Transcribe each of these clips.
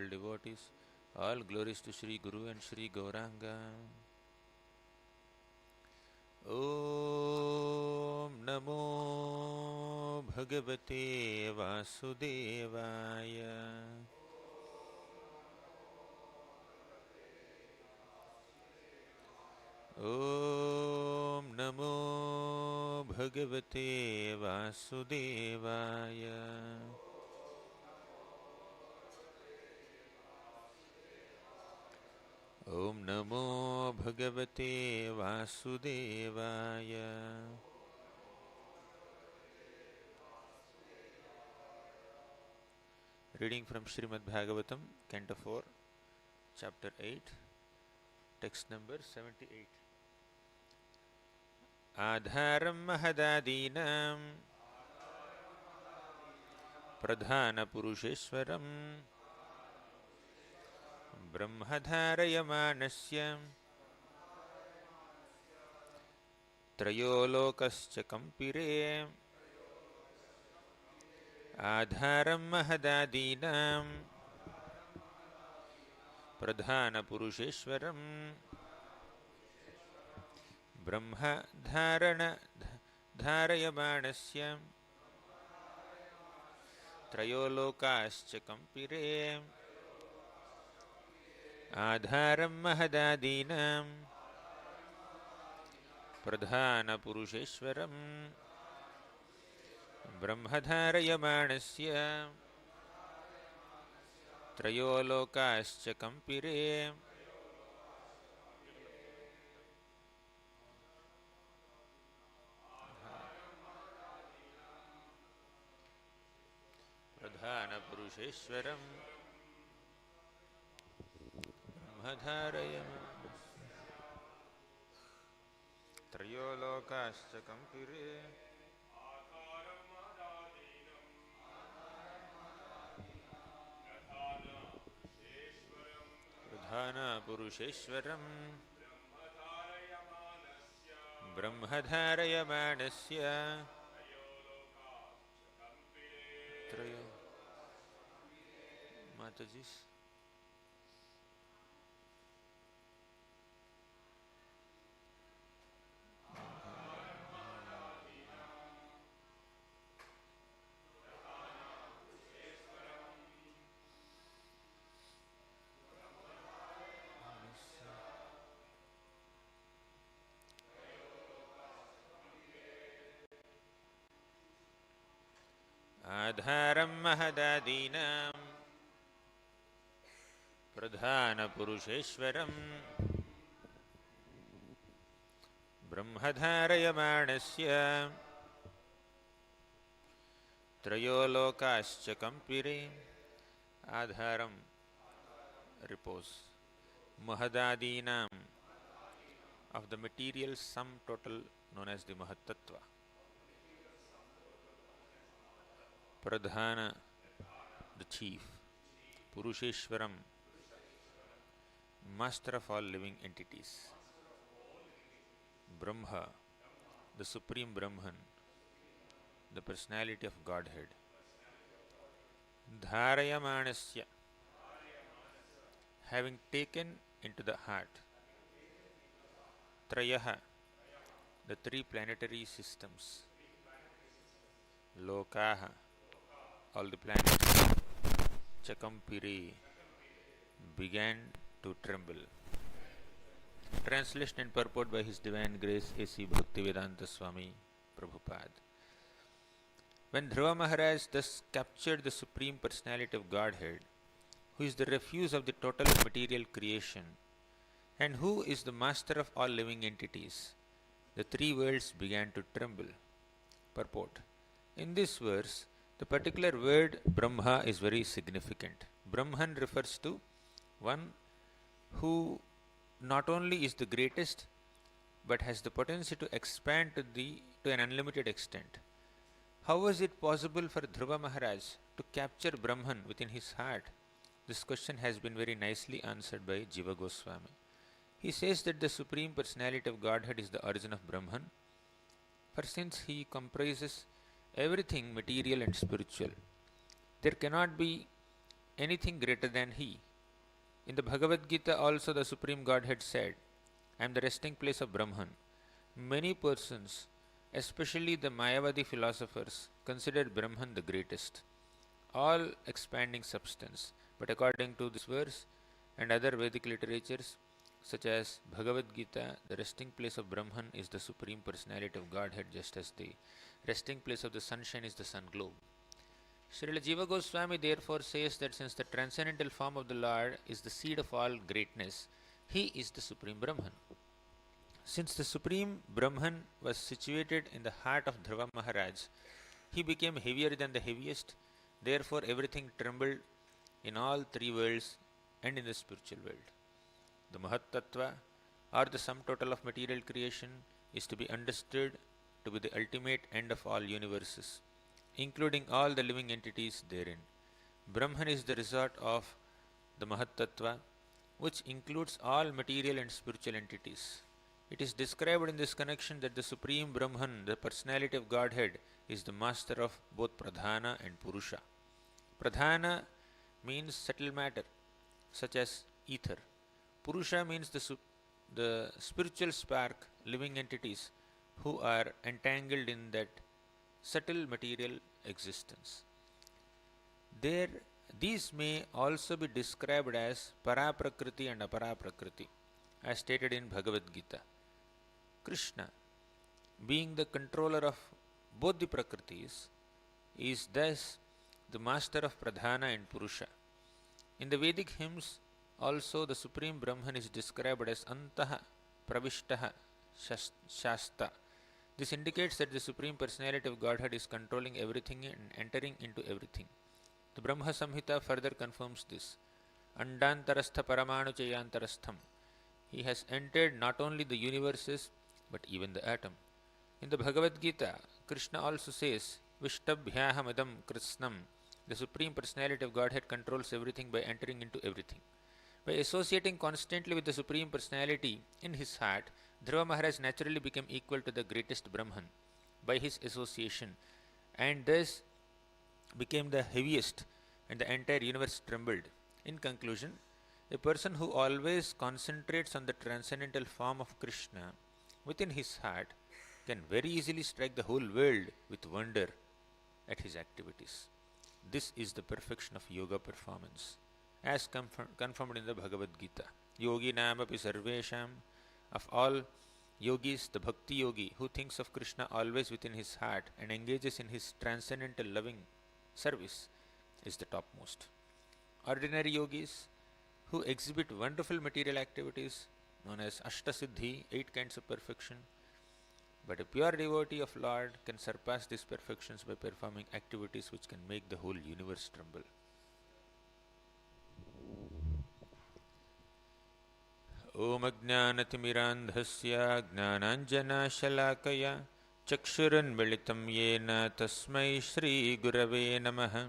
devotees. All glories to Sri Guru and Sri Gauranga. Om Namo Bhagavate Vasudevaya. Om Namo Bhagavate Vasudevaya. Om Namo Bhagavate Vasudevaya. Reading from Srimad Bhagavatam, Canto 4, Chapter 8, Text number 78. Adharam Mahadadinam Pradhana Purusheshwaram Brahmadharayamanasya Trayolokascha Kampire. Adharam Mahadadinam Pradhana Purusheshwaram Brahma Dharayamanasya Trayolokascha Kampire. Adharam Mahadadinam Pradhana Purusheshwaram Brahmadharayamanasya Trayolokascha Kampire. Pradhana Purusheshwaram Brahmadharayamanasya Trayolokascha Kampire. Pradhana Purusheshwaram Brahmadharayamanasya Trayo Matajis. Adharam Mahadadinam Pradhana Purusheshwaram Brahmadharayamanasya Trayolokascha Kampire. Adharam, repose. Mahadadinam, of the material sum total known as the Mahatattva. Pradhana, the chief. Purusheshwaram, master of all living entities. Brahma, the supreme Brahman, the personality of Godhead. Dharayamanasya, having taken into the heart. Trayaha, the three planetary systems. Lokaha, all the planets. Chakampiri, began to tremble. Translation and purport by His Divine Grace A.C. Bhaktivedanta Swami Prabhupada. When Dhruva Maharaj thus captured the Supreme Personality of Godhead, who is the refuse of the total material creation, and who is the master of all living entities, the three worlds began to tremble. Purport. In this verse, the particular word Brahma is very significant. Brahman refers to one who not only is the greatest, but has the potential to expand to an unlimited extent. How was it possible for Dhruva Maharaj to capture Brahman within his heart? This question has been very nicely answered by Jiva Goswami. He says that the Supreme Personality of Godhead is the origin of Brahman, for since he comprises everything material and spiritual, there cannot be anything greater than he. In the Bhagavad Gita also the Supreme Godhead said, I am the resting place of Brahman. Many persons, especially the Mayavadi philosophers, consider Brahman the greatest, all expanding substance. But according to this verse and other Vedic literatures, such as Bhagavad Gita, the resting place of Brahman is the Supreme Personality of Godhead, just as the resting place of the sunshine is the sun globe. Srila Jiva Goswami therefore says that since the transcendental form of the Lord is the seed of all greatness, he is the Supreme Brahman. Since the Supreme Brahman was situated in the heart of Dhruva Maharaj, he became heavier than the heaviest, therefore everything trembled in all three worlds and in the spiritual world. The Mahat Tattva, or the sum total of material creation, is to be understood to be the ultimate end of all universes, including all the living entities therein. Brahman is the resort of the Mahat Tattva, which includes all material and spiritual entities. It is described in this connection that the Supreme Brahman, the personality of Godhead, is the master of both Pradhana and Purusha. Pradhana means subtle matter, such as ether. Purusha means the spiritual spark, living entities who are entangled in that subtle material existence. These may also be described as Paraprakriti and Aparaprakriti, as stated in Bhagavad Gita. Krishna, being the controller of both the Prakritis, is thus the master of Pradhana and Purusha. In the Vedic hymns, also the Supreme Brahman is described as Antaha Pravishtaha Shasta. This indicates that the Supreme Personality of Godhead is controlling everything and entering into everything. The Brahma Samhita further confirms this. Andantarastha Paramanu Chayantarastham. He has entered not only the universes but even the atom. In the Bhagavad Gita, Krishna also says, Vishtabhyahamadam Krishnam. The Supreme Personality of Godhead controls everything by entering into everything. By associating constantly with the Supreme Personality in his heart, Dhruva Maharaj naturally became equal to the greatest Brahman by his association, and thus became the heaviest, and the entire universe trembled. In conclusion, a person who always concentrates on the transcendental form of Krishna within his heart can very easily strike the whole world with wonder at his activities. This is the perfection of yoga performance, as confirmed in the Bhagavad Gita. Yogi namapi sarvesham. Of all yogis, the bhakti yogi who thinks of Krishna always within his heart and engages in his transcendental loving service is the topmost. Ordinary yogis who exhibit wonderful material activities known as Ashtasiddhi, 8 kinds of perfection, but a pure devotee of Lord can surpass these perfections by performing activities which can make the whole universe tremble. Om Ajnanatimirandhasya Gnananjanashalakaya Chakshuranmilitam Yena Tasmai Shri Gurave Namaha.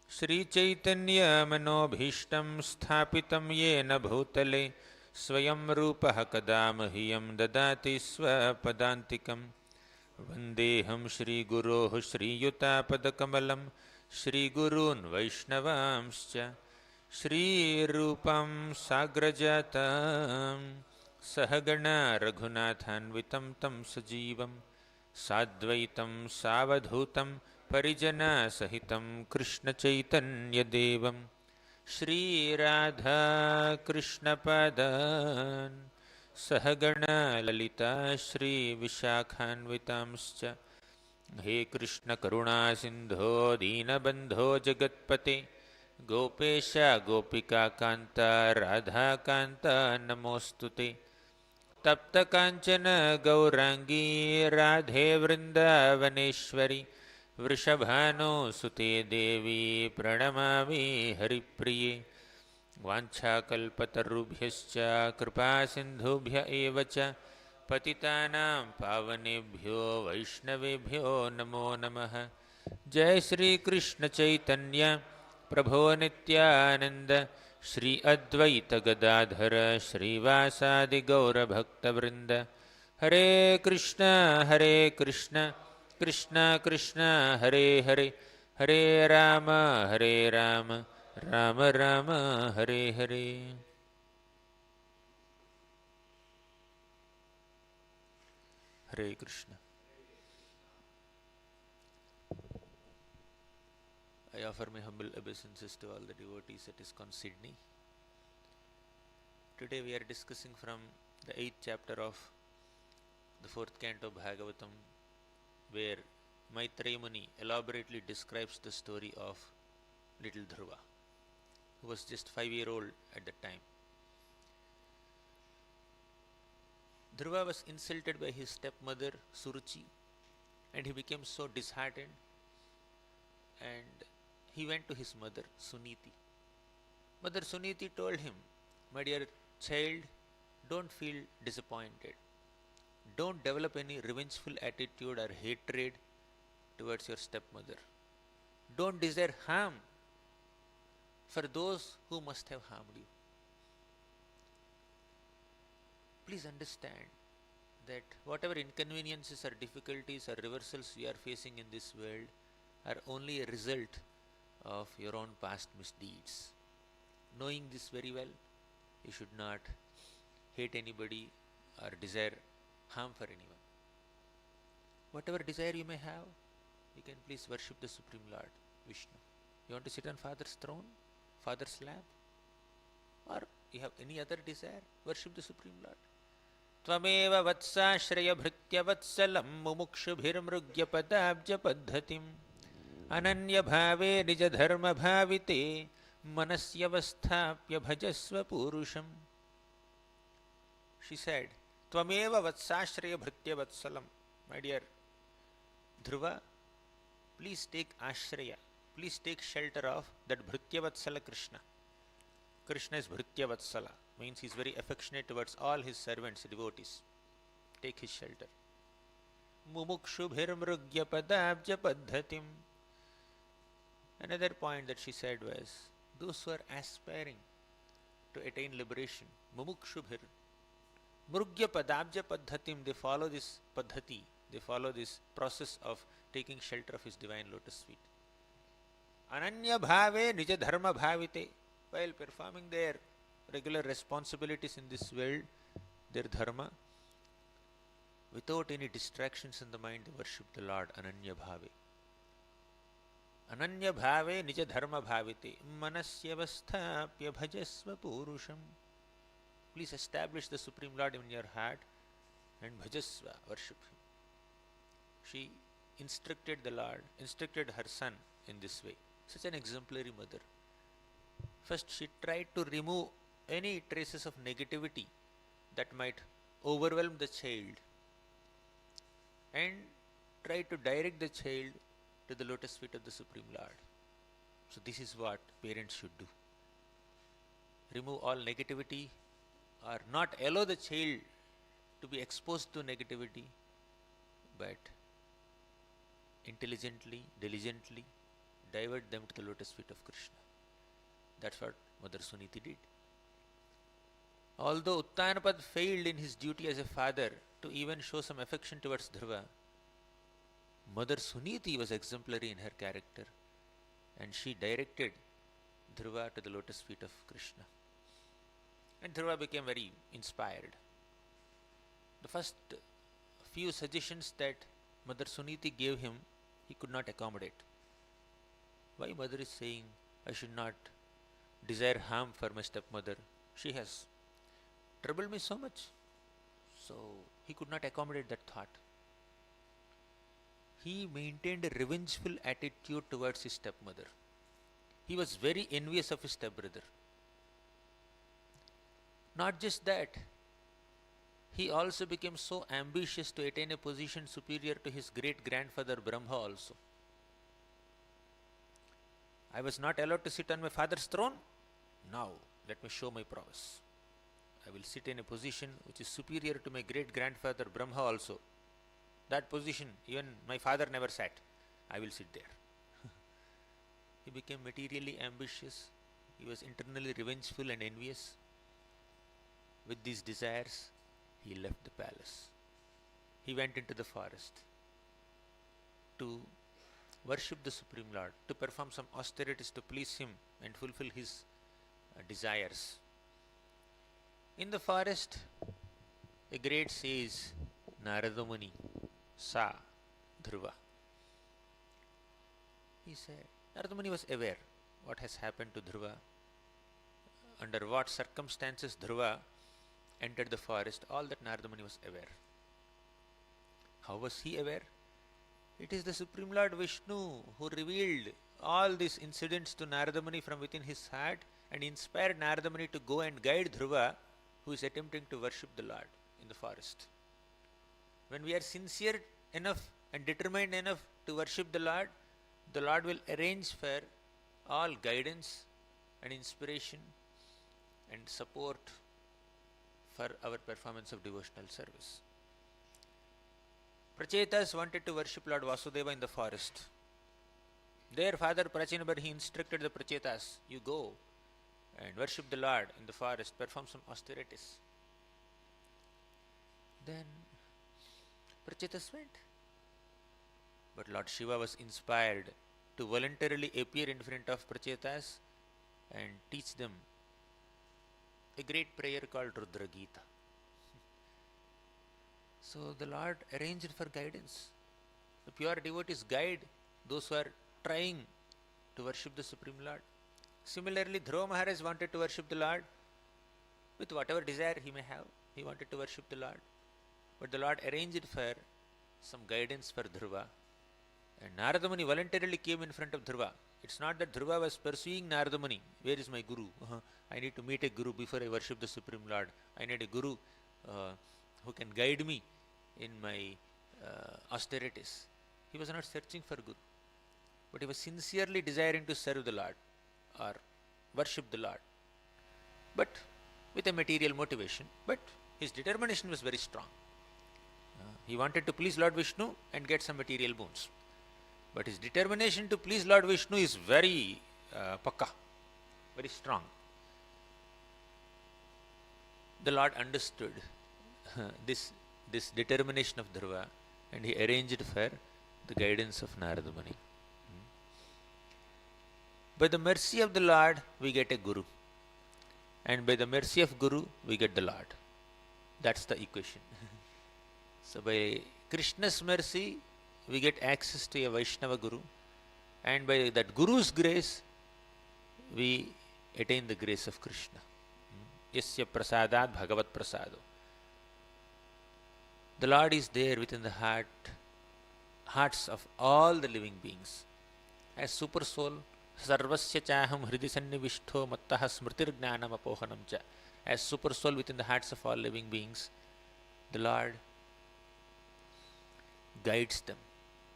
Shri Chaitanya Manobhishtam Sthapitam Yena Bhutale Swayam Rupaha Kadamahiyam Dadati Swapadantikam. Vandeham Shri Guroh Shri Yutapadakamalam Shri Gurun Vaishnavamscha Shri Rupam Sagrajatam Sahagana Raghunathanvitam Tam Sajivam Sadvaitam Savadhutam Parijana Sahitam Krishna Chaitanya Devam Shri Radha Krishna Padan Sahagana Lalita Shri Vishakhanvitamscha. He Krishna Karuna Sindho Deenabandho Jagatpate Gopesha Gopika Kanta Radha Kanta Namostute. Tapta Kanchana Gaurangi Radhe Vrindavaneshwari Vrishabhano Sute Devi Pranamami Haripriye. Vancha Kalpatarubhyascha Kripa Sindhubhya Evacha Patitanam Pavanebhyo Vaishnavebhyo Namo Namaha. Jai Shri Krishna Chaitanya Prabho Nityananda Shri Advaita Gadadhara Shri Vasadi Gaura Bhakta Vrinda. Hare Krishna Krishna Krishna Hare Hare Hare Rama Rama Rama Hare Hare. Hare Krishna. I offer my humble obeisances to all the devotees at ISKCON Sydney. Today we are discussing from the 8th chapter of the 4th canto Bhagavatam, where Maitreya Muni elaborately describes the story of little Dhruva, who was just 5-year-old at that time. Dhruva was insulted by his stepmother Suruchi, and he became so disheartened, and he went to his mother Suniti. Mother Suniti told him, "My dear child, don't feel disappointed. Don't develop any revengeful attitude or hatred towards your stepmother. Don't desire harm for those who must have harmed you. Please understand that whatever inconveniences or difficulties or reversals we are facing in this world are only a result of your own past misdeeds. Knowing this very well, you should not hate anybody or desire harm for anyone. Whatever desire you may have, you can please worship the Supreme Lord, Vishnu. You want to sit on Father's throne, Father's lap, or you have any other desire, worship the Supreme Lord. Tvameva vatsashraya bhritya vatsalam mumukshubhirmrugya padabja paddhatim ananya bhave nija dharma bhavite manasyavasthapya bhajasva purusham. She said, Tvameva vatsashraya bhritya vatsalam. My dear Dhruva, please take ashraya, please take shelter of that Bhritya Vatsala Krishna. Krishna is Bhritya Vatsala, means he is very affectionate towards all his servants, devotees. Take his shelter. Mumukshubhirmrugya padabja paddhatim. Another point that she said was, those who are aspiring to attain liberation, mumukshubhir, mrugya padabja paddhatim, they follow this paddhati, they follow this process of taking shelter of his divine lotus feet. Ananya bhave nija dharma bhavite, while performing their regular responsibilities in this world, their dharma, without any distractions in the mind, they worship the Lord Ananya bhave. Ananya bhave nija dharma bhavite manasyavasthapya bhajasva purusham. Please establish the Supreme Lord in your heart and bhajasva, worship him. She instructed the Lord, instructed her son in this way. Such an exemplary mother. First, she tried to remove any traces of negativity that might overwhelm the child and tried to direct the child to the lotus feet of the Supreme Lord. So this is what parents should do. Remove all negativity or not allow the child to be exposed to negativity, but intelligently, diligently divert them to the lotus feet of Krishna. That's what Mother Suniti did. Although Uttanapad failed in his duty as a father to even show some affection towards Dhruva, Mother Suniti was exemplary in her character, and she directed Dhruva to the lotus feet of Krishna. And Dhruva became very inspired. The first few suggestions that Mother Suniti gave him, he could not accommodate. Why mother is saying, I should not desire harm for my stepmother? She has troubled me so much. So he could not accommodate that thought. He maintained a revengeful attitude towards his stepmother. He was very envious of his stepbrother. Not just that, he also became so ambitious to attain a position superior to his great-grandfather Brahma also. I was not allowed to sit on my father's throne. Now, let me show my prowess. I will sit in a position which is superior to my great-grandfather Brahma also. That position, even my father never sat. I will sit there. He became materially ambitious. He was internally revengeful and envious. With these desires, he left the palace. He went into the forest to worship the Supreme Lord, to perform some austerities to please him and fulfill his desires. In the forest, a great sage, Narada Muni, saw Dhruva. He said, Narada Muni was aware what has happened to Dhruva, under what circumstances Dhruva entered the forest. All that Narada Muni was aware. How was he aware? It is the Supreme Lord Vishnu who revealed all these incidents to Narada Muni from within his heart and inspired Narada Muni to go and guide Dhruva, who is attempting to worship the Lord in the forest. When we are sincere enough and determined enough to worship the Lord will arrange for all guidance and inspiration and support for our performance of devotional service. Prachetas wanted to worship Lord Vasudeva in the forest. Their father Prachinabhar, he instructed the Prachetas, you go and worship the Lord in the forest, perform some austerities. Then Prachetas went. But Lord Shiva was inspired to voluntarily appear in front of Prachetas and teach them a great prayer called Rudra Gita. So the Lord arranged for guidance. The pure devotees guide those who are trying to worship the Supreme Lord. Similarly, Dhruva Maharaj wanted to worship the Lord with whatever desire he may have. He wanted to worship the Lord. But the Lord arranged for some guidance for Dhruva. And Narada Muni voluntarily came in front of Dhruva. It's not that Dhruva was pursuing Narada Muni. Where is my Guru? I need to meet a Guru before I worship the Supreme Lord. I need a Guru who can guide me in my austerities. He was not searching for Guru, but he was sincerely desiring to serve the Lord or worship the Lord, but with a material motivation. But his determination was very strong. He wanted to please Lord Vishnu and get some material boons. But his determination to please Lord Vishnu is very pakka, very strong. The Lord understood this determination of Dhruva, and he arranged for the guidance of Narada Muni. By the mercy of the Lord, we get a Guru. And by the mercy of Guru, we get the Lord. That's the equation. So by Krishna's mercy, we get access to a Vaishnava Guru. And by that Guru's grace, we attain the grace of Krishna. Yasya prasadat bhagavat prasado. The Lord is there within the hearts of all the living beings. As super soul, sarvasya chaham hridi sannivishto mattaha smritir jnanam apohanam cha. As super soul within the hearts of all living beings, the Lord guides them.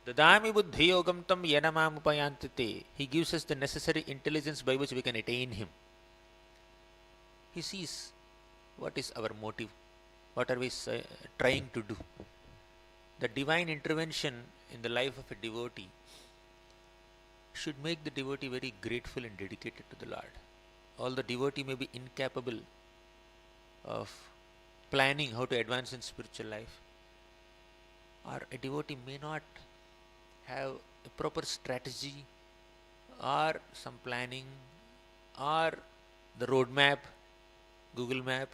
Dadami buddhi yogam tam yanamam upayantite. He gives us the necessary intelligence by which we can attain Him. He sees what is our motive, what are we trying to do. The divine intervention in the life of a devotee should make the devotee very grateful and dedicated to the Lord. Although the devotee may be incapable of planning how to advance in spiritual life, or a devotee may not have a proper strategy or some planning or the roadmap, Google map,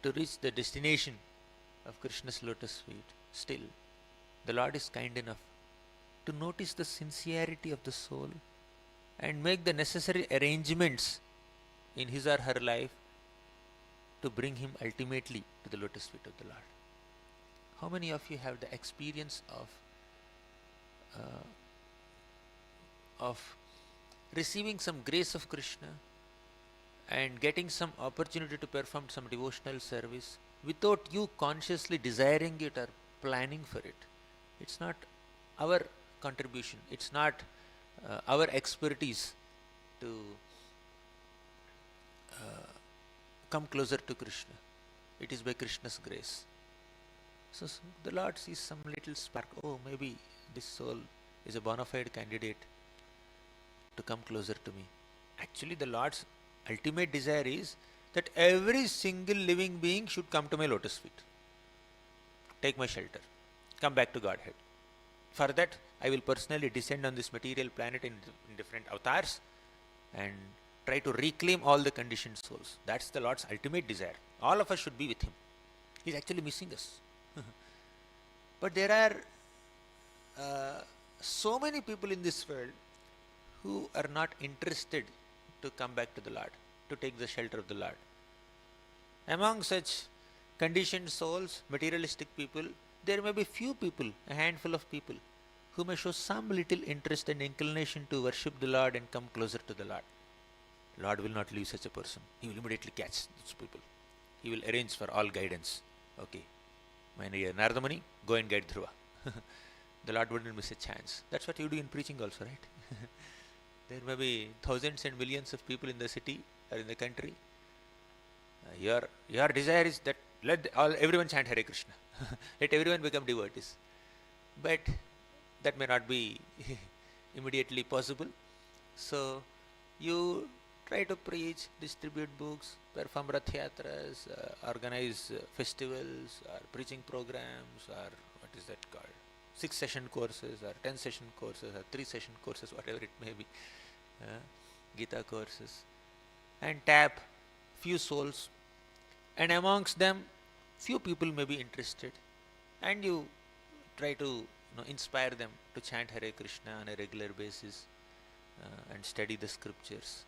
to reach the destination of Krishna's lotus feet. Still, the Lord is kind enough to notice the sincerity of the soul and make the necessary arrangements in his or her life to bring him ultimately to the lotus feet of the Lord. How many of you have the experience of receiving some grace of Krishna and getting some opportunity to perform some devotional service without you consciously desiring it or planning for it? It's not our contribution, it's not our expertise to come closer to Krishna. It is by Krishna's grace. So the Lord sees some little spark. Oh, maybe this soul is a bona fide candidate to come closer to me. Actually, the Lord's ultimate desire is that every single living being should come to my lotus feet. Take my shelter. Come back to Godhead. For that, I will personally descend on this material planet in different avatars and try to reclaim all the conditioned souls. That's the Lord's ultimate desire. All of us should be with Him. He's actually missing us. But there are so many people in this world who are not interested to come back to the Lord, to take the shelter of the Lord. Among such conditioned souls, materialistic people, there may be few people, a handful of people, who may show some little interest and inclination to worship the Lord and come closer to the Lord. Lord will not leave such a person. He will immediately catch those people. He will arrange for all guidance. Okay, my dear Nardamani, go and guide Dhruva. The Lord wouldn't miss a chance. That's what you do in preaching also, right? There may be thousands and millions of people in the city or in the country. Your desire is that let everyone chant Hare Krishna. Let everyone become devotees. But that may not be immediately possible. So you try to preach, distribute books, perform Rath Yatras, organize festivals or preaching programs, or what is that called? 6-session courses or 10-session courses or 3-session courses, whatever it may be, Gita courses, and tap few souls, and amongst them few people may be interested, and you try to inspire them to chant Hare Krishna on a regular basis and study the scriptures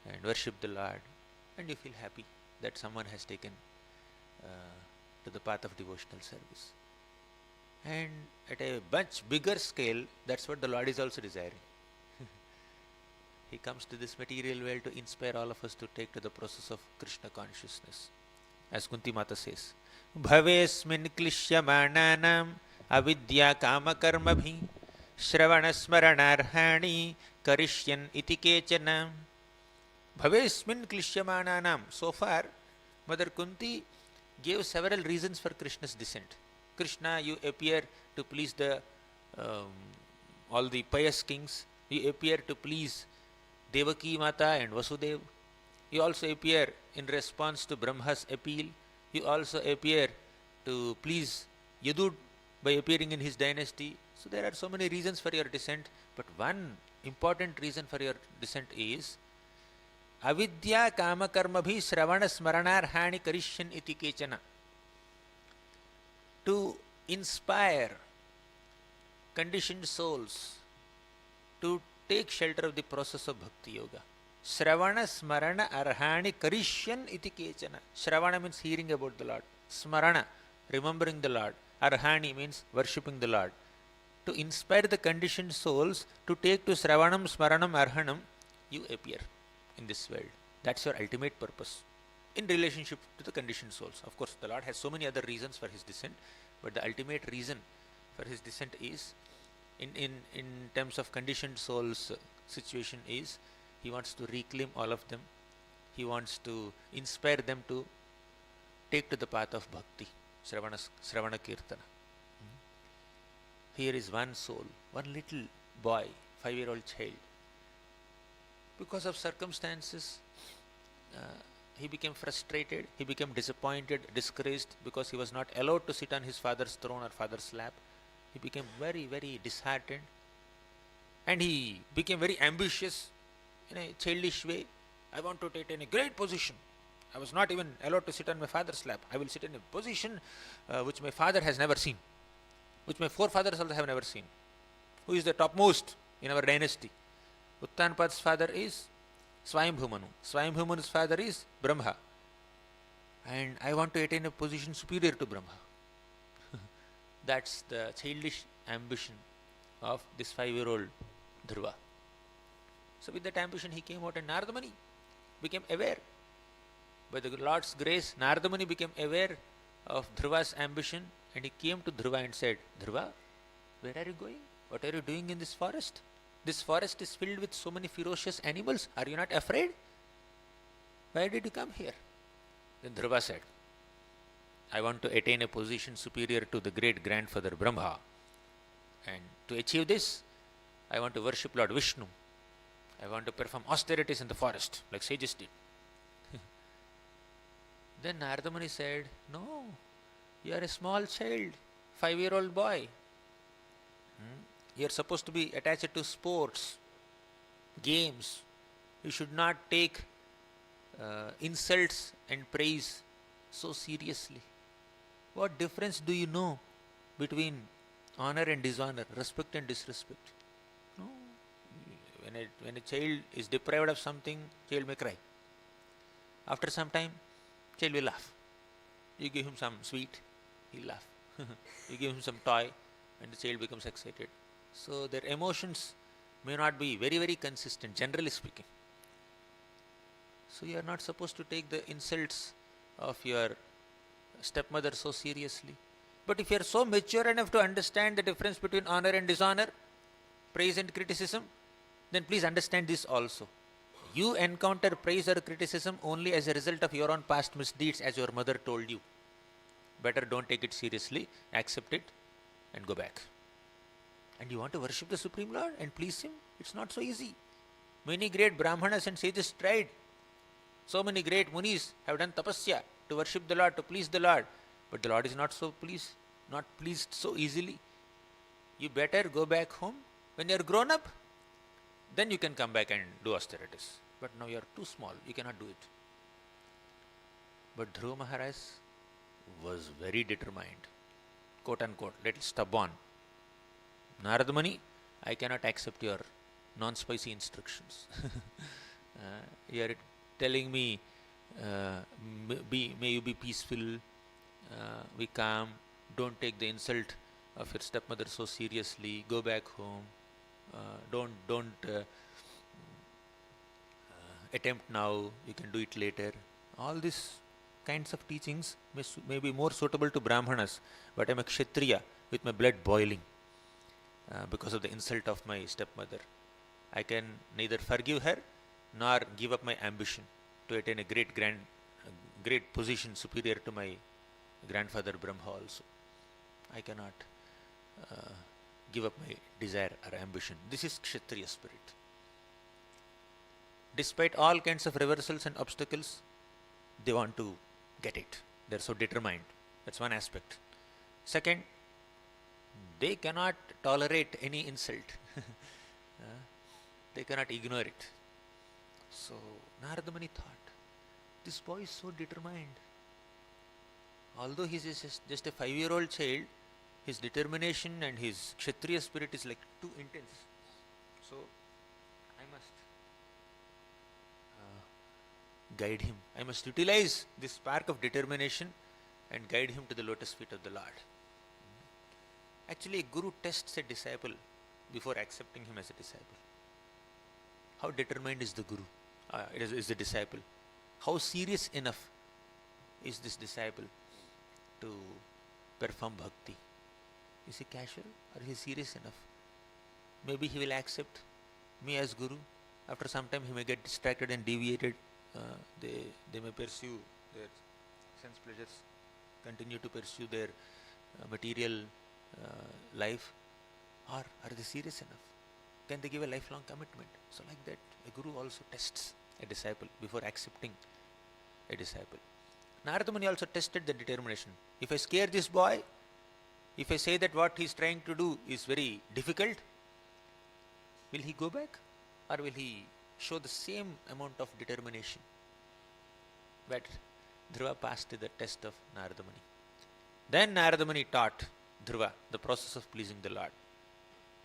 and worship the Lord, and you feel happy that someone has taken to the path of devotional service. And at a much bigger scale, that's what the Lord is also desiring. He comes to this material world to inspire all of us to take to the process of Krishna consciousness. As Kunti Mata says, Bhavesmin klishyamananam avidya kama karmabhi shravana smaranarhani karishyan iti kechanam. Bhavesmin klishyamananam. So far, Mother Kunti gave several reasons for Krishna's descent. Krishna, you appear to please all the pious kings. You appear to please Devaki Mata and Vasudev. You also appear in response to Brahma's appeal. You also appear to please Yadud by appearing in his dynasty. So there are so many reasons for your descent, but one important reason for your descent is avidya kama karmabhi shravana smaranarhani karishyan iti kechana. To inspire conditioned souls to take shelter of the process of bhakti yoga. Shravana smarana arhani karishyan iti kechana. Shravana means hearing about the Lord. Smarana, remembering the Lord. Arhani means worshipping the Lord. To inspire the conditioned souls to take to Shravanam, Smaranam, Arhanam, you appear in this world. That's your ultimate purpose in relationship to the conditioned souls. Of course, the Lord has so many other reasons for His descent, but the ultimate reason for His descent is, in terms of conditioned souls situation, is He wants to reclaim all of them. He wants to inspire them to take to the path of bhakti, Shravana Kirtana. Here is one soul, one little boy, 5-year-old child. Because of circumstances, he became frustrated, he became disappointed, discouraged, because he was not allowed to sit on his father's throne or father's lap. He became very, very disheartened, and he became very ambitious in a childish way. I want to attain a great position. I was not even allowed to sit on my father's lap. I will sit in a position which my father has never seen, which my forefathers also have never seen. Who is the topmost in our dynasty? Uttanpad's father is Swayambhumanu. Swayambhumanu's father is Brahma. And I want to attain a position superior to Brahma. That's the childish ambition of this 5-year-old Dhruva. So with that ambition he came out, and Nardamani became aware. By the Lord's grace, Nardamani became aware of Dhruva's ambition, and he came to Dhruva and said, Dhruva, where are you going? What are you doing in this forest? This forest is filled with so many ferocious animals. Are you not afraid? Why did you come here? Then Dhruva said, I want to attain a position superior to the great grandfather Brahma. And to achieve this, I want to worship Lord Vishnu. I want to perform austerities in the forest, like sages did. Then Nardamani said, no, you are a small child, 5-year-old boy. You are supposed to be attached to sports, games, You should not take insults and praise so seriously. What difference do you know between honor and dishonor, respect and disrespect? No. When a child is deprived of something, child may cry. After some time, child will laugh. You give him some sweet, he'll laugh. You give him some toy, and the child becomes excited. So their emotions may not be very, very consistent, generally speaking. So you are not supposed to take the insults of your stepmother so seriously. But if you are so mature enough to understand the difference between honor and dishonor, praise and criticism, then please understand this also. You encounter praise or criticism only as a result of your own past misdeeds, as your mother told you. Better don't take it seriously, accept it and go back. And you want to worship the Supreme Lord and please Him? It's not so easy. Many great Brahmanas and sages tried. So many great Munis have done tapasya to worship the Lord, to please the Lord. But the Lord is not pleased so easily. You better go back home. When you are grown up, then you can come back and do austerities. But now you are too small, you cannot do it. But Dhruva Maharaj was very determined, quote unquote, little stubborn. Narada Muni, I cannot accept your non-spicy instructions. You are telling me, may you be peaceful, be calm, don't take the insult of your stepmother so seriously, go back home, don't attempt now, you can do it later. All these kinds of teachings may be more suitable to Brahmanas, but I am a Kshatriya with my blood boiling because of the insult of my stepmother. I can neither forgive her nor give up my ambition to attain a great position superior to my grandfather Brahma also. I cannot give up my desire or ambition. This is Kshatriya spirit. Despite all kinds of reversals and obstacles, they want to get it. They are so determined. That's one aspect. Second, they cannot tolerate any insult. They cannot ignore it. So Narada Muni thought, this boy is so determined. Although he is just a 5-year-old child, his determination and his Kshatriya spirit is like too intense. So I must guide him. I must utilize this spark of determination and guide him to the lotus feet of the Lord. Actually, a guru tests a disciple before accepting him as a disciple. How determined is the guru? Is the disciple? How serious enough is this disciple to perform bhakti? Is he casual or is he serious enough? Maybe he will accept me as guru. After some time he may get distracted and deviated. They may pursue their sense pleasures, continue to pursue their material life. Or are they serious enough? Can they give a lifelong commitment? So like that, a guru also tests a disciple before accepting a disciple. Narada Muni also tested the determination. If I scare this boy, if I say that what he is trying to do is very difficult, will he go back or will he show the same amount of determination? But Dhruva passed the test of Narada Muni. Then Narada Muni taught Dhruva the process of pleasing the Lord.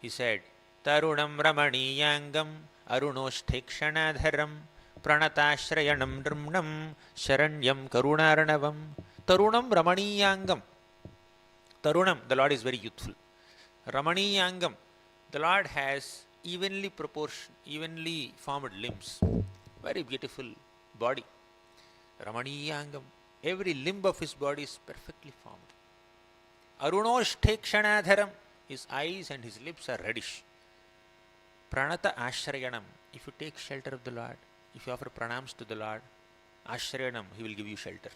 He said, Tarunam Ramaniyangam Arunoshthekshanadharam Pranatashrayanam Drimnam Sharanyam Karunaranavam. Tarunam Ramaniyangam. Tarunam, the Lord is very youthful. Ramaniyangam, the Lord has evenly formed limbs. Very beautiful body. Ramaniyangam, every limb of his body is perfectly formed. Arunoshthekshanadharam, his eyes and his lips are reddish. Pranata Ashrayanam, if you take shelter of the Lord, if you offer pranams to the Lord, Ashrayanam, he will give you shelter.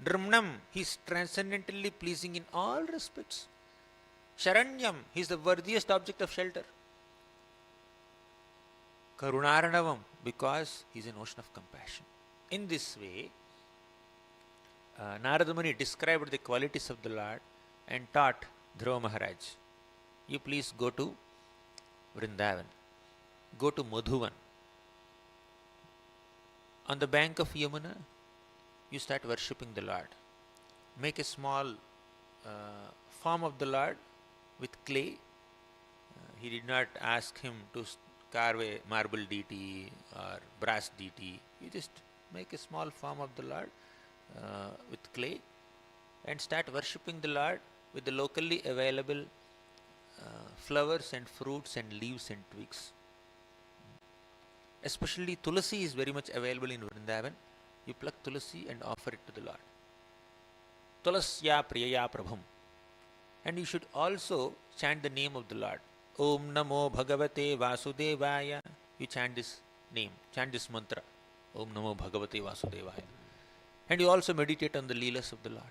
Drimnam, he is transcendentally pleasing in all respects. Sharanyam, he is the worthiest object of shelter. Karunaranavam, because he is an ocean of compassion. In this way, Narada Muni described the qualities of the Lord and taught Dhruva Maharaj, you please go to Vrindavan, go to Madhuvan, On the bank of Yamuna, you start worshipping the Lord. Make a small form of the Lord with clay. He did not ask him to carve a marble deity or brass deity. You just make a small form of the Lord with clay and start worshipping the Lord with the locally available flowers and fruits and leaves and twigs. Especially tulasi is very much available in Vrindavan. You pluck tulasi and offer it to the Lord. Tulasya priyaya prabhum. And you should also chant the name of the Lord. Om Namo Bhagavate Vasudevaya. You chant this name, chant this mantra. Om Namo Bhagavate Vasudevaya. And you also meditate on the Leelas of the Lord.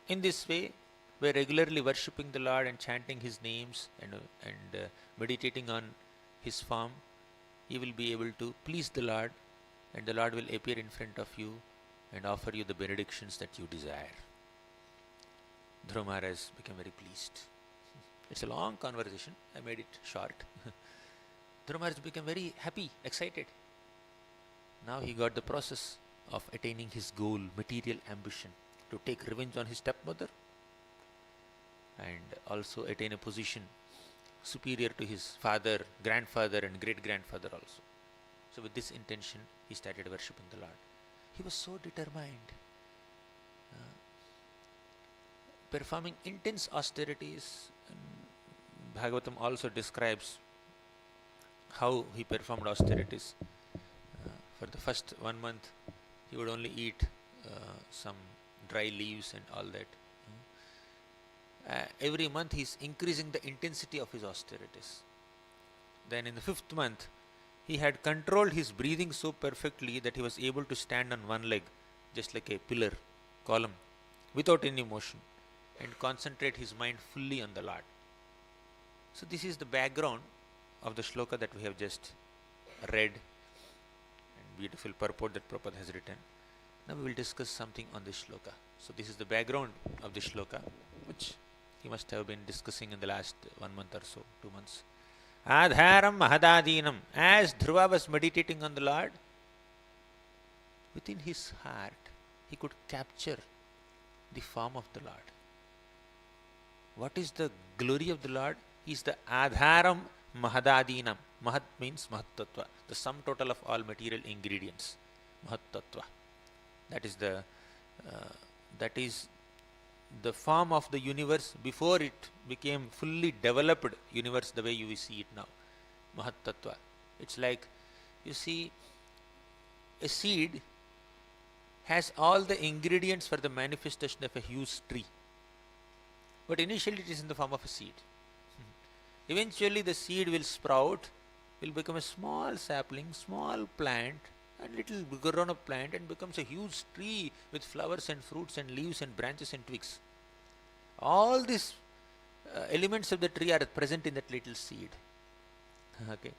In this way, by regularly worshipping the Lord and chanting His names and meditating on His form, you will be able to please the Lord, and the Lord will appear in front of you and offer you the benedictions that you desire. Dhruva Maharaj became very pleased. It's a long conversation. I made it short. Dhruva Maharaj became very happy, excited. Now he got the process of attaining his goal, material ambition, to take revenge on his stepmother and also attain a position superior to his father, grandfather and great-grandfather also. So with this intention, he started worshipping the Lord. He was so determined, performing intense austerities. Bhagavatam also describes how he performed austerities. For the first 1 month, he would only eat some dry leaves and all that. Every month he is increasing the intensity of his austerities. Then in the 5th month, he had controlled his breathing so perfectly that he was able to stand on one leg, just like a pillar, column, without any motion, and concentrate his mind fully on the Lord. So this is the background of the shloka that we have just read, and beautiful purport that Prabhupada has written. Now we will discuss something on this shloka. So this is the background of this shloka, which he must have been discussing in the last 1 month or so, 2 months. Adharam mahadadinam. As Dhruva was meditating on the Lord, within his heart, he could capture the form of the Lord. What is the glory of the Lord? He is the Adharam mahadadinam. Mahat means Mahattattva, the sum total of all material ingredients. Mahattattva. That is the form of the universe before it became fully developed universe the way you see it now. Mahattattva. It's like, you see, a seed has all the ingredients for the manifestation of a huge tree. But initially it is in the form of a seed. Eventually the seed will sprout, will become a small sapling, small plant, a little grown up plant, and becomes a huge tree with flowers and fruits and leaves and branches and twigs. All these elements of the tree are present in that little seed. Okay.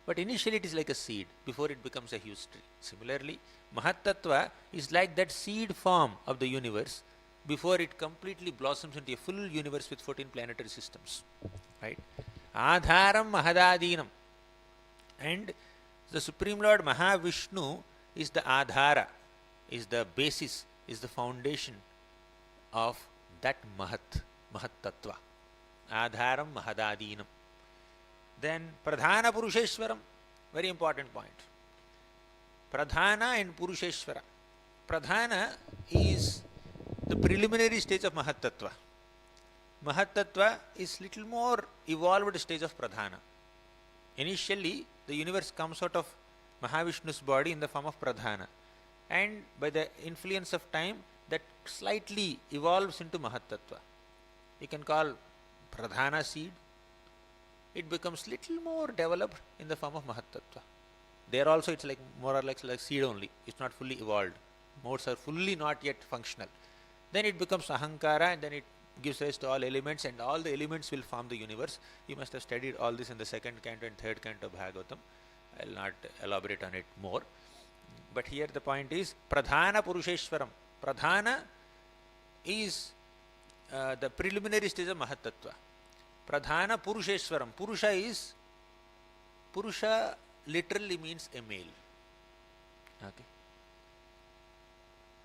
But initially it is like a seed before it becomes a huge tree. Similarly, Mahattattva is like that seed form of the universe before it completely blossoms into a full universe with 14 planetary systems. Right? Adharam Mahadadinam. And the Supreme Lord Mahavishnu is the Adhara, is the basis, is the foundation of that Mahattattva. Adharam Mahadadinam. Then Pradhana Purusheshwaram, very important point. Pradhana and Purusheshwara. Pradhana is the preliminary stage of Mahattattva. Mahattattva is little more evolved stage of Pradhana. Initially, the universe comes out of Mahavishnu's body in the form of Pradhana, and by the influence of time, that slightly evolves into Mahattattva. You can call Pradhana seed. It becomes little more developed in the form of Mahattattva. There also it's like more or less like seed only. It's not fully evolved. Modes are fully not yet functional. Then it becomes Ahankara, and then it gives rise to all elements, and all the elements will form the universe. You must have studied all this in the 2nd canto and 3rd canto of Bhagavatam. I will not elaborate on it more. But here the point is Pradhana Purusheshwaram. Pradhana is the preliminary stage of Mahattattva. Pradhana Purusheshwaram. Purusha literally means a male. Okay.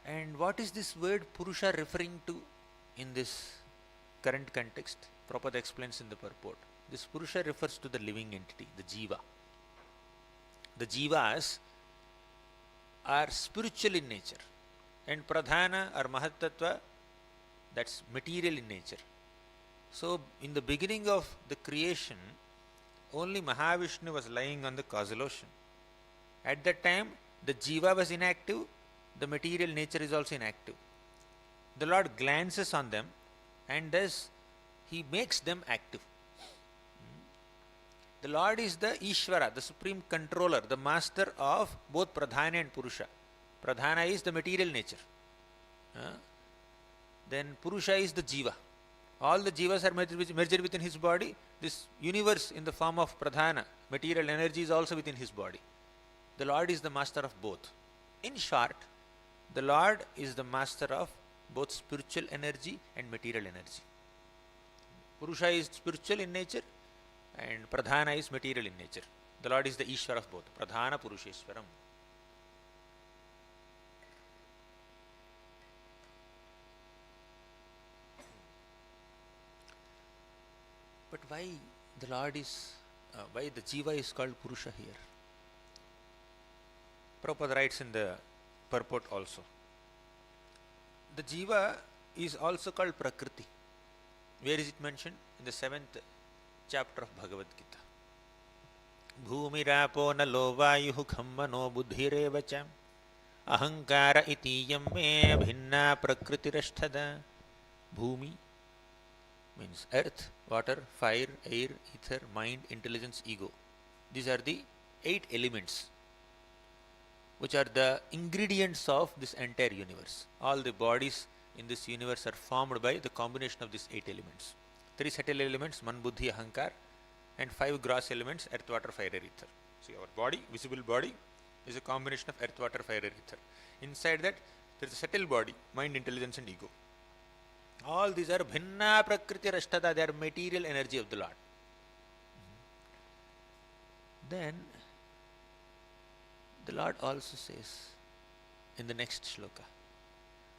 And what is this word Purusha referring to in this current context? Prabhupada explains in the purport. This Purusha refers to the living entity, the Jiva. The Jivas are spiritual in nature, and Pradhana or Mahatattva, that's material in nature. So, in the beginning of the creation, only Mahavishnu was lying on the causal ocean. At that time, the Jiva was inactive, the material nature is also inactive. The Lord glances on them and thus He makes them active. The Lord is the Ishvara, the supreme controller, the master of both Pradhana and Purusha. Pradhana is the material nature. Then Purusha is the Jiva. All the Jivas are merged within his body. This universe in the form of Pradhana, material energy, is also within his body. The Lord is the master of both. In short, the Lord is the master of both spiritual energy and material energy. Purusha is spiritual in nature and Pradhana is material in nature. The Lord is the Ishvara of both. Pradhana Purusheshwaram. But why the Lord is, why the Jiva is called Purusha here? Prabhupada writes in the purport also. The Jiva is also called Prakriti. Where is it mentioned? In the 7th chapter of Bhagavad Gita. Bhumirapo nalo vayuhu khammano buddhirevacha ahankara itiyam me bhinna prakritirashthada. Bhumi means earth, water, fire, air, ether, mind, intelligence, ego. These are the 8 elements which are the ingredients of this entire universe. All the bodies in this universe are formed by the combination of these 8 elements. 3 subtle elements, man, buddhi, ahankar, and 5 gross elements, earth, water, fire, air, ether. See, our body, visible body, is a combination of earth, water, fire, air, ether. Inside that, there is a subtle body, mind, intelligence, and ego. All these are bhinna prakriti rashtada, they are material energy of the Lord. Then, the Lord also says in the next shloka,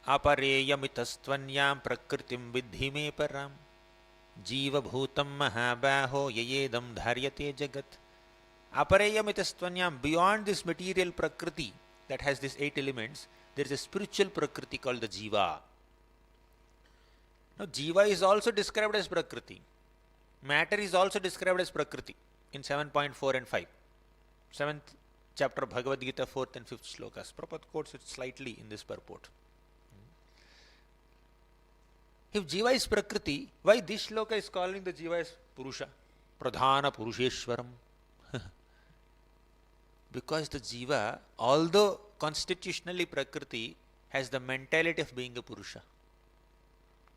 apareyamitastvanyam prakritim vidhi me param jiva bhutam mahabaho yayedam dharyate jagat. Apareyamitastvanyam, beyond this material prakriti that has these 8 elements, there is a spiritual prakriti called the Jiva. Now, Jiva is also described as prakriti. Matter is also described as prakriti in 7.4 and 5. 7th chapter of Bhagavad Gita, 4th and 5th shlokas. Prabhupada quotes it slightly in this purport. If Jiva is Prakriti, why this shloka is calling the Jiva as Purusha? Pradhana Purusheshwaram. Because the Jiva, although constitutionally Prakriti, has the mentality of being a Purusha.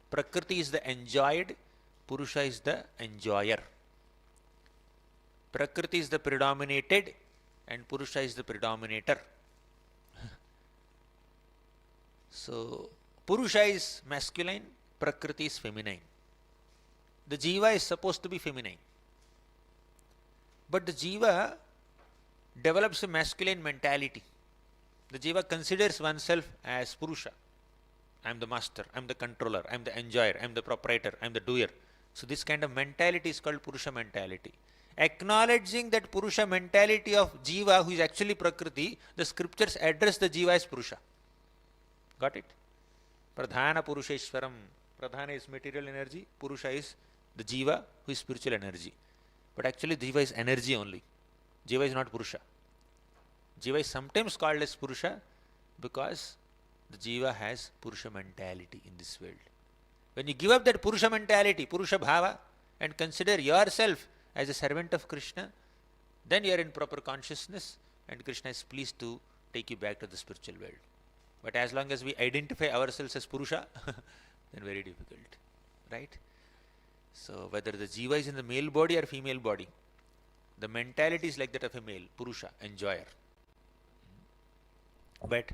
Prakriti is the enjoyed, Purusha is the enjoyer. Prakriti is the predominated, and Purusha is the predominator. So, Purusha is masculine, Prakriti is feminine. The Jiva is supposed to be feminine. But the Jiva develops a masculine mentality. The Jiva considers oneself as Purusha. I am the master, I am the controller, I am the enjoyer, I am the proprietor, I am the doer. So this kind of mentality is called Purusha mentality. Acknowledging that Purusha mentality of Jiva, who is actually Prakriti, the scriptures address the Jiva as Purusha. Got it? Pradhana Purusheshwaram. Pradhana is material energy, Purusha is the Jiva, who is spiritual energy. But actually Jiva is energy only. Jiva is not Purusha. Jiva is sometimes called as Purusha because the Jiva has Purusha mentality in this world. When you give up that Purusha mentality, Purusha Bhava, and consider yourself as a servant of Krishna, then you are in proper consciousness and Krishna is pleased to take you back to the spiritual world. But as long as we identify ourselves as Purusha, then very difficult. Right? So whether the Jiva is in the male body or female body, the mentality is like that of a male, Purusha, enjoyer. But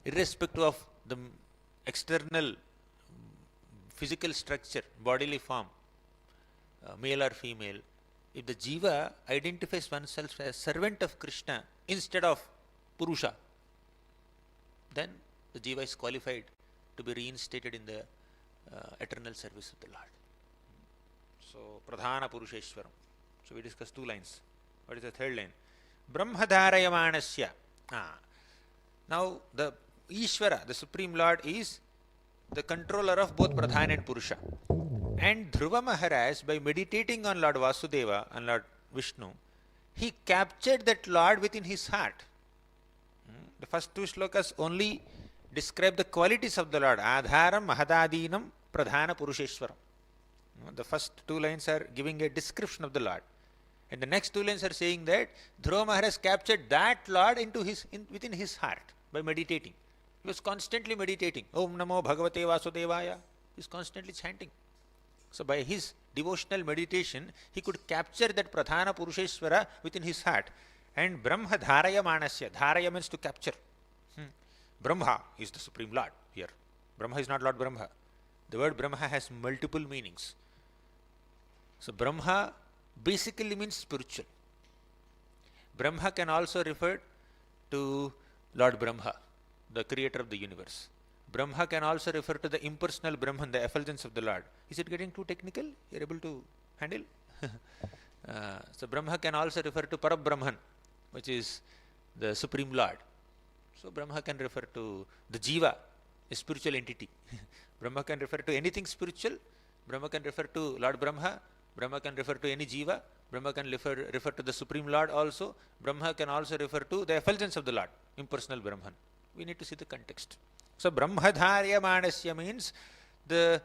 irrespective of the external physical structure, bodily form, male or female, if the Jiva identifies oneself as servant of Krishna instead of Purusha, then the jiva is qualified to be reinstated in the eternal service of the Lord. So, Pradhana Purusheshwaram. So, we discussed 2 lines. What is the third line? Brahmadharayamanasya. Now, the Ishvara, the Supreme Lord, is the controller of both Pradhana and Purusha. And Dhruva Maharaj, by meditating on Lord Vasudeva and Lord Vishnu, he captured that Lord within his heart. The first 2 shlokas only describe the qualities of the Lord. Adharam, Mahadadinam, Pradhana Purusheshwaram. The first 2 lines are giving a description of the Lord. And the next 2 lines are saying that Dhruva Maharaj captured that Lord within his heart by meditating. He was constantly meditating. Om Namo Bhagavate Vasudevaya. He is constantly chanting. So by his devotional meditation, he could capture that Pradhana Purusheshwara within his heart. And Brahma Dharaya Manasya. Dharaya means to capture. Brahma is the Supreme Lord here. Brahma is not Lord Brahma. The word Brahma has multiple meanings. So Brahma basically means spiritual. Brahma can also refer to Lord Brahma, the creator of the universe. Brahma can also refer to the impersonal Brahman, the effulgence of the Lord. Is it getting too technical? You are able to handle? So Brahma can also refer to Parabrahman, which is the Supreme Lord. So Brahma can refer to the Jiva, a spiritual entity. Brahma can refer to anything spiritual. Brahma can refer to Lord Brahma. Brahma can refer to any Jiva. Brahma can refer to the Supreme Lord also. Brahma can also refer to the effulgence of the Lord, impersonal Brahman. We need to see the context. So Brahmadharya Manasya means the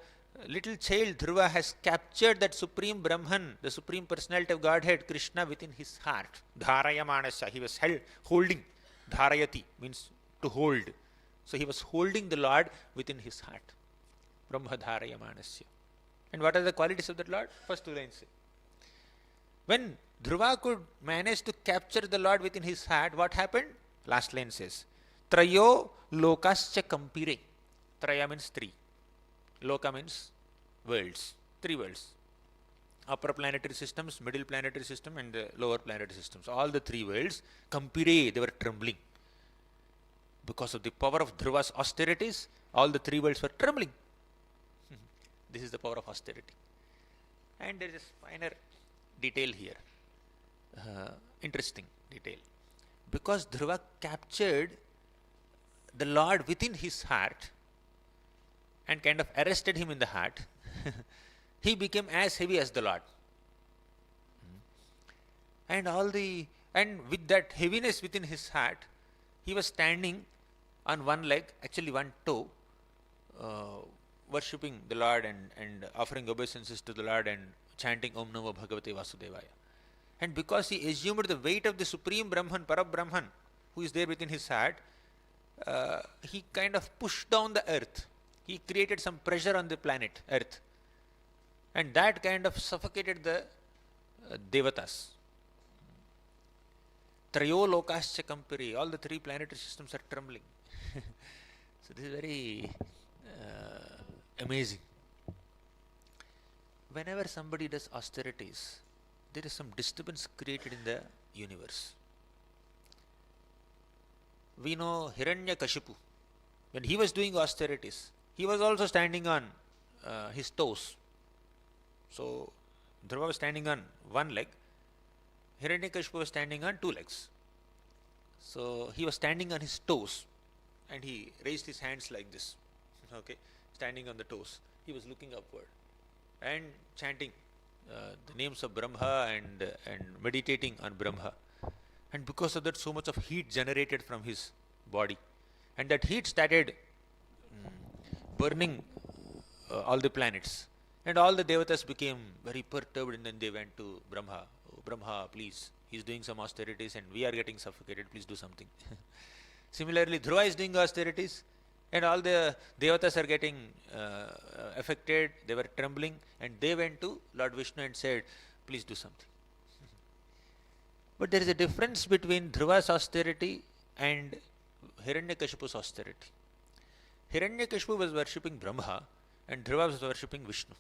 little child Dhruva has captured that Supreme Brahman, the Supreme Personality of Godhead, Krishna, within his heart. Dharaya Manasya. He was holding. Dharayati means to hold. So he was holding the Lord within his heart. Brahmadharaya Manasya. And what are the qualities of that Lord? First 2 lines say. When Dhruva could manage to capture the Lord within his heart, what happened? Last line says, Trayo lokascha kampire. Traya means 3. Loka means worlds. 3 worlds. Upper planetary systems, middle planetary system, and the lower planetary systems. All the 3 worlds, kampire, they were trembling. Because of the power of Dhruva's austerities, all the 3 worlds were trembling. This is the power of austerity. And there is a finer detail here. Interesting detail. Because Dhruva captured the Lord within his heart and kind of arrested him in the heart, he became as heavy as the Lord. And with that heaviness within his heart, he was standing on one leg, actually one toe, worshipping the Lord and offering obeisances to the Lord and chanting Om Namo Bhagavate Vasudevaya. And because he assumed the weight of the Supreme Brahman, Parabrahman, who is there within his heart, he kind of pushed down the earth. He created some pressure on the planet, earth. And that kind of suffocated the Devatas. Trayo lokascha kampire. All the 3 planetary systems are trembling. So this is very amazing. Whenever somebody does austerities, there is some disturbance created in the universe. We know Hiranyakashipu. When he was doing austerities, he was also standing on his toes. So Dhruva was standing on one leg. Hiranyakashipu was standing on 2 legs. So he was standing on his toes and he raised his hands like this. Okay, standing on the toes. He was looking upward and chanting the names of Brahma and meditating on Brahma. And because of that, so much of heat generated from his body. And that heat started burning all the planets. And all the devatas became very perturbed, and then they went to Brahma. Oh, Brahma, please, he's doing some austerities and we are getting suffocated, please do something. Similarly, Dhruva is doing austerities and all the devatas are getting affected, they were trembling, and they went to Lord Vishnu and said, please do something. But there is a difference between Dhruva's austerity and Hiranyakashipu's austerity. Hiranyakashipu was worshipping Brahma and Dhruva was worshipping Vishnu.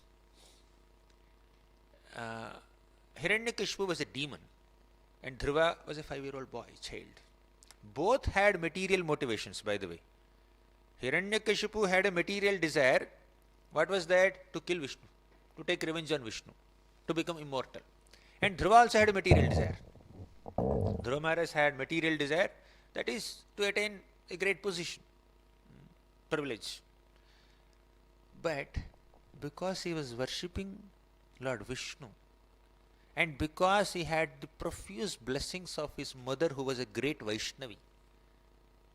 Hiranyakashipu was a demon and Dhruva was a 5-year-old boy, child. Both had material motivations, by the way. Hiranyakashipu had a material desire. What was that? To kill Vishnu, to take revenge on Vishnu, to become immortal. And Dhruva also had a material desire. Dhruva Maharaj had material desire, that is to attain a great position, privilege. But because he was worshipping Lord Vishnu, and because he had the profuse blessings of his mother who was a great Vaishnavi,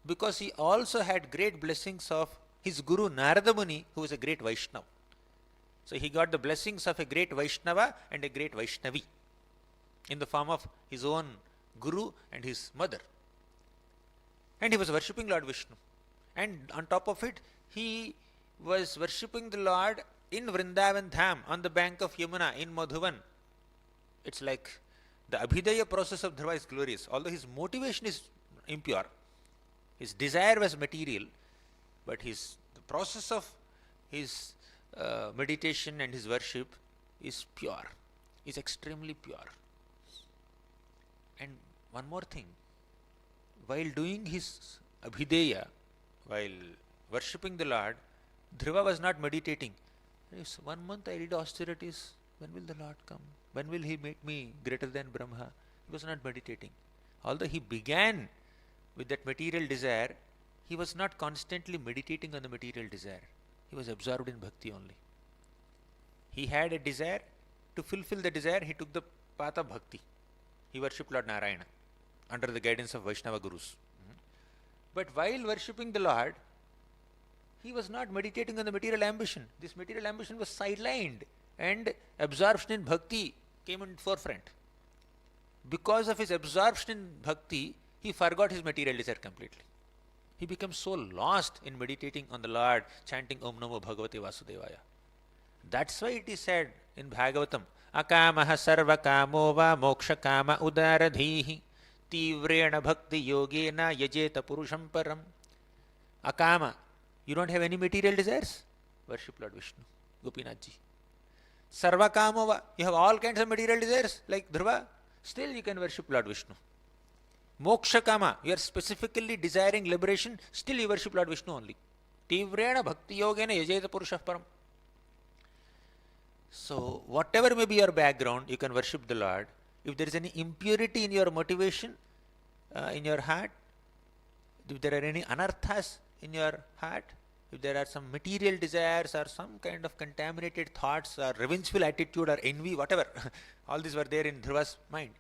because he also had great blessings of his Guru Narada Muni who was a great Vaishnava. So he got the blessings of a great Vaishnava and a great Vaishnavi in the form of his own Guru and his mother. And he was worshipping Lord Vishnu. And on top of it, he was worshipping the Lord in Vrindavan Dham, on the bank of Yamuna, in Madhuvan. It's like the Abhidaya process of Dhruva is glorious. Although his motivation is impure, his desire was material, but the process of his meditation and his worship is pure, is extremely pure. And one more thing, while doing his Abhidaya, while worshipping the Lord, Dhruva was not meditating. 1 month I did austerities, when will the Lord come? When will he make me greater than Brahma? He was not meditating. Although he began with that material desire, he was not constantly meditating on the material desire. He was absorbed in bhakti only. He had a desire. To fulfill the desire, he took the path of bhakti. He worshipped Lord Narayana under the guidance of Vaishnava Gurus. But while worshipping the Lord, he was not meditating on the material ambition. This material ambition was sidelined, and absorption in bhakti came in forefront. Because of his absorption in bhakti, he forgot his material desire completely. He became so lost in meditating on the Lord, chanting Om Namo Bhagavate Vasudevaya. That's why it is said in Bhagavatam, Akamaha sarva kamo va moksha kama udaradhihi tivrena bhakti yogena yajeta purusham param. Akama, you don't have any material desires? Worship Lord Vishnu, Gopinathji. Sarva kamo va, you have all kinds of material desires like Dhruva, still you can worship Lord Vishnu. Moksha kama, you are specifically desiring liberation, still you worship Lord Vishnu only. Tivrena bhakti yogena yajeta purushah param. So, whatever may be your background, you can worship the Lord. If there is any impurity in your motivation, in your heart, if there are any anarthas in your heart, if there are some material desires or some kind of contaminated thoughts or revengeful attitude or envy, whatever, all these were there in Dhruva's mind.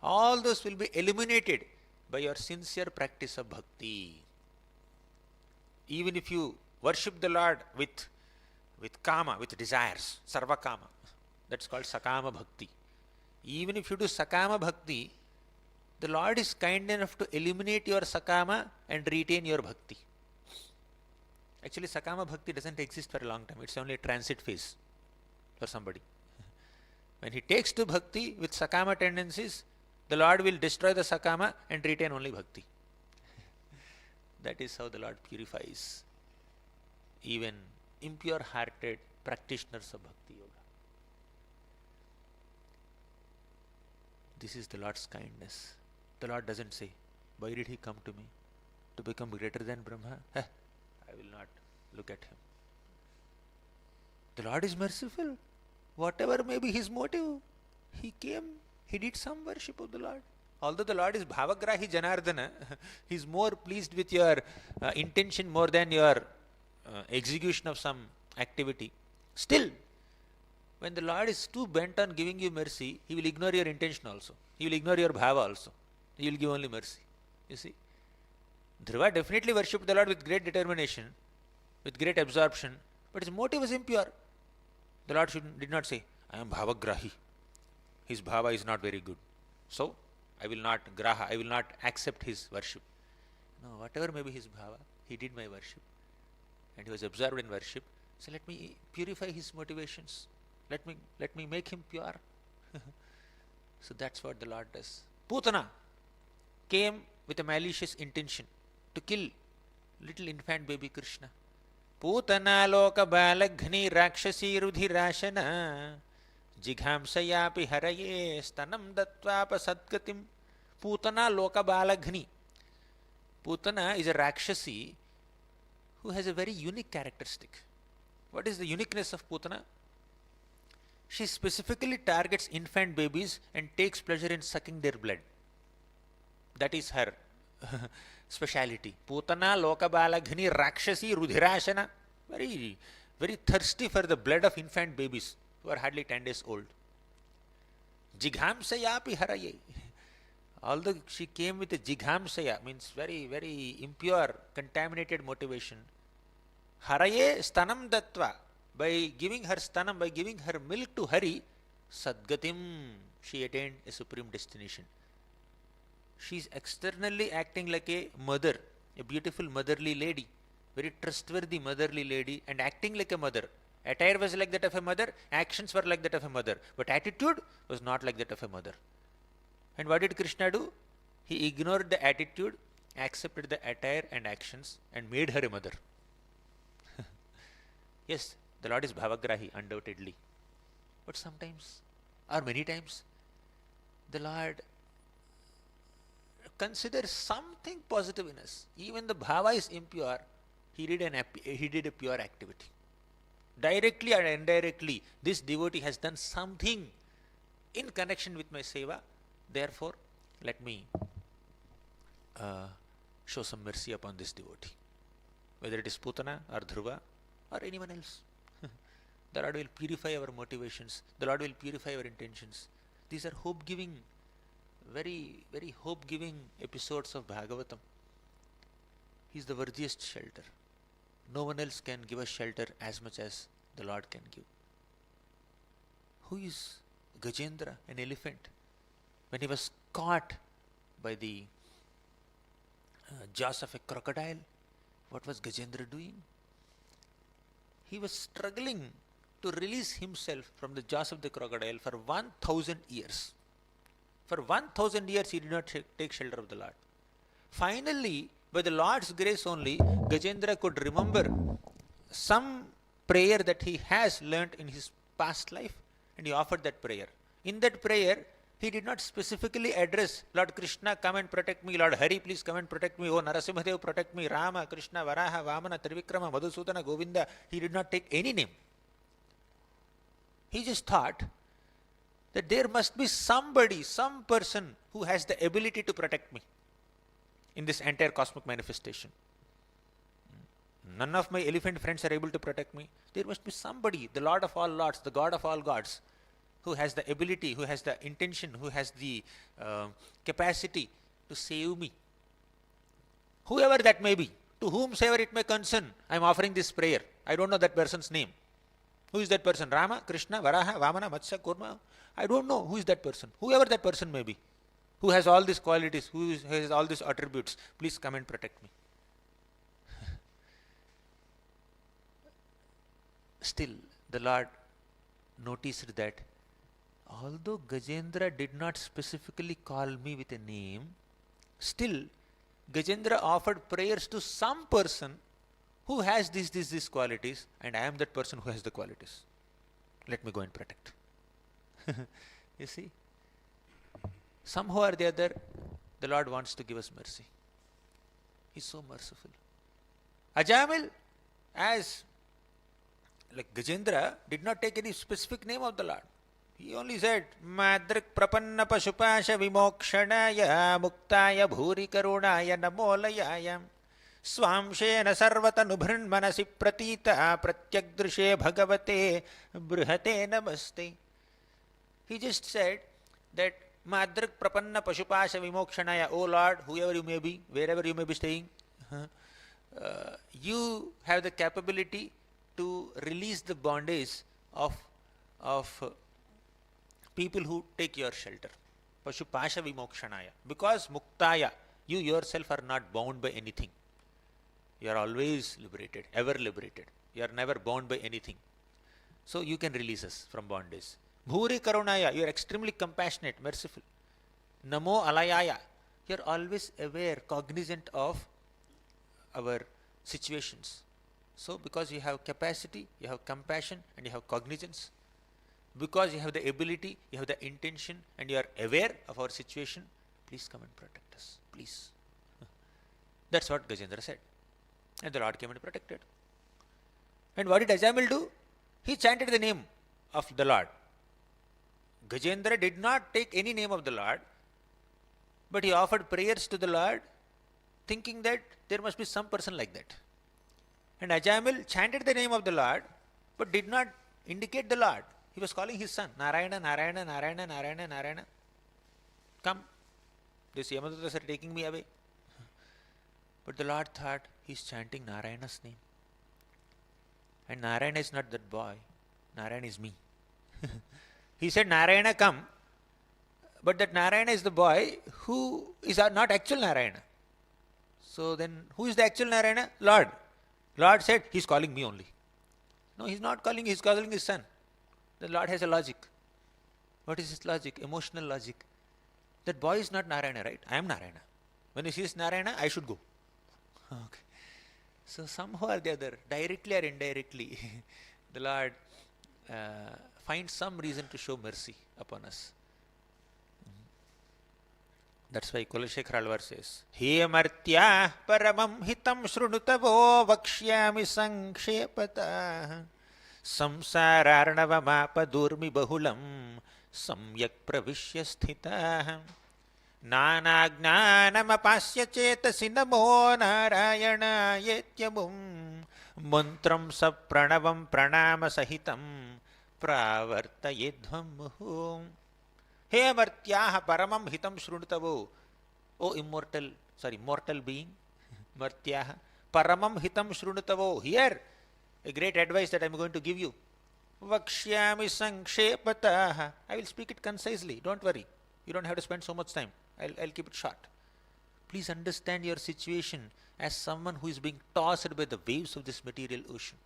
All those will be eliminated by your sincere practice of bhakti. Even if you worship the Lord with kama, with desires, sarva kama, that's called sakama bhakti. Even if you do sakama bhakti, the Lord is kind enough to eliminate your sakama and retain your bhakti. Actually, sakama bhakti doesn't exist for a long time. It's only a transit phase for somebody. When he takes to bhakti with sakama tendencies, the Lord will destroy the sakama and retain only bhakti. That is how the Lord purifies even impure-hearted practitioners of bhakti yoga. This is the Lord's kindness. The Lord doesn't say, why did he come to me? To become greater than Brahma? I will not look at him. The Lord is merciful. Whatever may be his motive, he came, he did some worship of the Lord. Although the Lord is Bhavagrahi Janardana, he is more pleased with your intention more than your execution of some activity. Still, when the Lord is too bent on giving you mercy, he will ignore your intention also. He will ignore your bhava also. He will give only mercy. You see? Dhruva definitely worshipped the Lord with great determination, with great absorption, but his motive was impure. The Lord did not say, I am Bhavagrahi. His bhava is not very good. So, I will not graha, I will not accept his worship. No, whatever may be his bhava, he did my worship. And he was absorbed in worship. So let me purify his motivations. Let me make him pure. So that's what the Lord does. Putana came with a malicious intention to kill little infant baby Krishna. Putana loka balaghni rakshasi rudhirashana jighamsayapi haraye stanam datvapa sadgatim. Putana loka balaghni. Putana is a rakshasi who has a very unique characteristic. What is the uniqueness of Putana? She specifically targets infant babies and takes pleasure in sucking their blood. That is her speciality. Putana Lokabalaghini Rakshasi Rudhirashana. Very, very thirsty for the blood of infant babies who are hardly 10 days old. Jighamsayapi haraye. Although she came with a jighamsaya, means very, very impure, contaminated motivation. Haraye stanam dattva. By giving her stanam, by giving her milk to Hari, Sadgatim, she attained a supreme destination. She is externally acting like a mother, a beautiful motherly lady, very trustworthy motherly lady, and acting like a mother. Attire was like that of a mother, actions were like that of a mother, but attitude was not like that of a mother. And what did Krishna do? He ignored the attitude, accepted the attire and actions, and made her a mother. Yes, the Lord is Bhavagrahi, undoubtedly. But sometimes, or many times, the Lord considers something positive in us. Even the Bhava is impure, he did a pure activity. Directly or indirectly, this devotee has done something in connection with my seva. Therefore, let me show some mercy upon this devotee. Whether it is Putana or Dhruva or anyone else. The Lord will purify our motivations. The Lord will purify our intentions. These are hope-giving, very, very hope-giving episodes of Bhagavatam. He is the worthiest shelter. No one else can give us shelter as much as the Lord can give. Who is Gajendra, an elephant? When he was caught by the jaws of a crocodile, what was Gajendra doing? He was struggling to release himself from the jaws of the crocodile for 1000 years. For 1000 years he did not take shelter of the Lord. Finally, by the Lord's grace only, Gajendra could remember some prayer that he has learnt in his past life, and he offered that prayer. In that prayer, he did not specifically address Lord Krishna, come and protect me. Lord Hari, please come and protect me. Oh Narasimhadev, protect me. Rama, Krishna, Varaha, Vamana, Trivikrama, Madhusudana, Govinda. He did not take any name. He just thought that there must be somebody, some person who has the ability to protect me in this entire cosmic manifestation. None of my elephant friends are able to protect me. There must be somebody, the Lord of all lords, the God of all gods, who has the ability, who has the intention, who has the capacity to save me. Whoever that may be, to whomsoever it may concern, I am offering this prayer. I don't know that person's name. Who is that person? Rama, Krishna, Varaha, Vamana, Matsya, Kurma? I don't know who is that person. Whoever that person may be, who has all these qualities, who has all these attributes, please come and protect me. Still, the Lord noticed that although Gajendra did not specifically call me with a name, still Gajendra offered prayers to some person who has these qualities, and I am that person who has the qualities. Let me go and protect. You see, somehow or the other, the Lord wants to give us mercy. He is so merciful. Ajamil, as like Gajendra, did not take any specific name of the Lord. He only said, Madrik prapanna pashupasha vimokshanaya muktaya bhuri karunaya namolayaya swamshena sarvatanubhran manasi pratita pratyagdrishe bhagavate brihate namaste. He just said that Madrik prapanna pashupasha vimokshanaya, O Lord, whoever you may be, wherever you may be staying, you have the capability to release the bondage of people who take your shelter. Pashupasha vimokshanaya. Because muktaya, you yourself are not bound by anything. You are always liberated, ever liberated. You are never bound by anything. So you can release us from bondage. Bhuri karunaya, you are extremely compassionate, merciful. Namo alayaya, you are always aware, cognizant of our situations. So because you have capacity, you have compassion, and you have cognizance, because you have the ability, you have the intention, and you are aware of our situation, please come and protect us, please. That's what Gajendra said. And the Lord came and protected. And what did Ajamil do? He chanted the name of the Lord. Gajendra did not take any name of the Lord, but he offered prayers to the Lord, thinking that there must be some person like that. And Ajamil chanted the name of the Lord, but did not indicate the Lord. He was calling his son, Narayana, Narayana, Narayana, Narayana, Narayana. Come, these Yamadutas are taking me away. But the Lord thought, he is chanting Narayana's name. And Narayana is not that boy. Narayana is me. He said, Narayana, come. But that Narayana is the boy who is not actual Narayana. So then, who is the actual Narayana? Lord. Lord said, he is calling me only. No, he is not calling, he is calling his son. The Lord has a logic. What is his logic? Emotional logic. That boy is not Narayana, right? I am Narayana. When he sees Narayana, I should go. Okay. So somehow or the other, directly or indirectly, the Lord finds some reason to show mercy upon us. That's why Kulashekar Alvar says, He martya paramam hitam shrunutavo vakshyami sankshepata samsararnavamapa durmi bahulam samyak pravishya sthita नानाज्ञानमपास्य चेतसि नमो नारायणायेत्यमुं मन्त्रं सप्रणवं प्रणामसहितं प्रावर्तयेध्वं मुहुः. हे मर्त्याः परमं हितं शृणुतवो. O mortal being, मर्त्याः परमं हितं शृणुतवो. Here, a great advice that I am going to give you. Vakshyami sankshepatah. I will speak it concisely, don't worry. You don't have to spend so much time. I'll keep it short. Please understand your situation as someone who is being tossed by the waves of this material ocean.